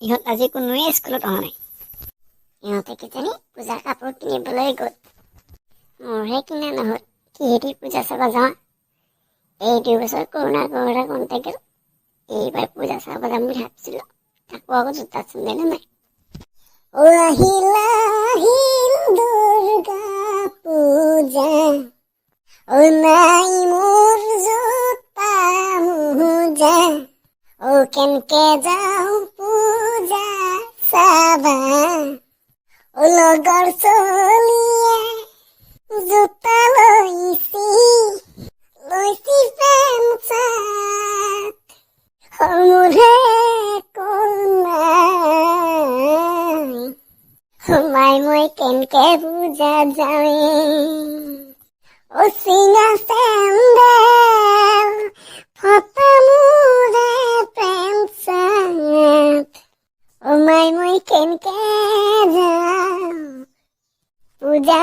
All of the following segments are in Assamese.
ইহঁত আজি কোনোৱে স্কুলত অহা নাই। ইহঁতে কিজানি পূজাৰ কাপোৰ কিনিবলৈ গ'ল। মোৰহে কিনা নহ'ল, কিহেদি পূজা চাব যাওঁ। এই 2 বছৰ কৰোণা কৰোঁতে গ'ল। এইবাৰ পূজা চাব যাম বুলি ভাবিছিলোঁ। তাকো আকৌ জোতা চেন্দেলো নাই। আহিল আহিল দুৰ্গা পূজা, নাই মোৰ জোতা মোজা, কেনকে যাওঁ পূজা চাবা, লগৰ চলিয়ে জোতা লৈছি পেণ্ট চাৰ্ট, মোৰহে সোমাই মই কেনকে পূজা যাওঁৱে, চিঙা চেন্দেল ফটা মোৰে পেণ্ট চাৰ্ট, মাই মই কেনকে যাওঁ পূজা,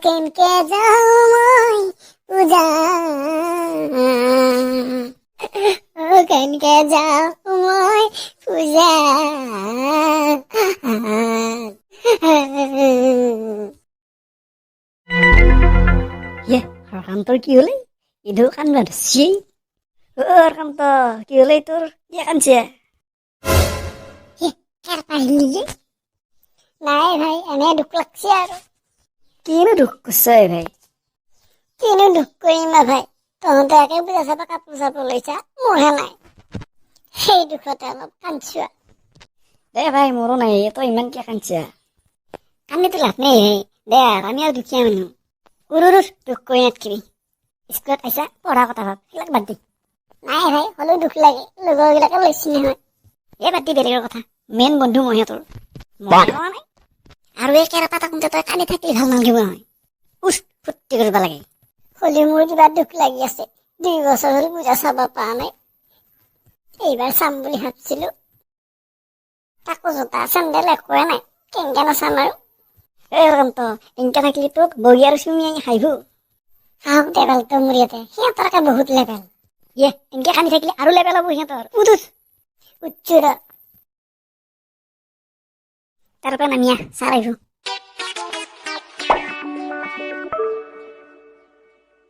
কেনকে যাওঁ মই পূজা, কেনকে যাওঁ মই পূজা। হৰকান্তৰ কি হলে? ইধু কান্দবা ধৰছি। হৰকান্ত কি হলে তোৰ? কি কান্দছে? নাই ভাই, এনে দুখ লাগছে আৰু। কিনো দুখ কৰিছ ভাই? কিনো দুখ কৰিম ভাই, তহঁতে একে পূজা চাব কাপোৰ চাপোৰ লৈছা, মোৰহে নাই। সেই দুখতে অলপ কান্দছো। দে ভাই, মোৰো নাই, তই ইমান কিয় কান্দছা? কান্দিতো লাভ নাই ভাই, দে আমি আৰু দুখীয়া মানুহ। দুখ কৰি নাথাকিবি। স্কুলত আইছা, পঢ়া কথা ভাব, সেইবিলাক বাদ দি। নাই ভাই, হ'লেও দুখ লাগে, লগৰবিলাকে লৈছি নহয়। বাদ দি বেলেগৰ কথা, মেইন বন্ধু মই তোৰ। আৰু এই কেৰাপা থাকোঁতে তই কান্দি থাকিলে ভাল নালাগিব নহয়। ফূৰ্তি কৰিব লাগে। হ'লেও মোৰ কিবা দুখ লাগি আছে, 2 বছৰ হ'ল পূজা চাব পৰা নাই। এইবাৰ চাম বুলি ভাবছিলো। তাকো জোতা চেন্দেল একোৱে নাই, কেনকে নাচাম আৰু। হৰকান্ত, এনকে থাকিলে তোক বগী আৰু চুমি হাঁহিব। আহক দে বেলটো মোৰ ইয়াতে, সিহঁতৰকে বহুত লেবেল। এনকে কান্দি থাকিলে আৰু লেবেল হ'ব সিহঁতৰ। উঠছো ৰ। তাৰ পৰা নামি আহ, চাৰ আহিব।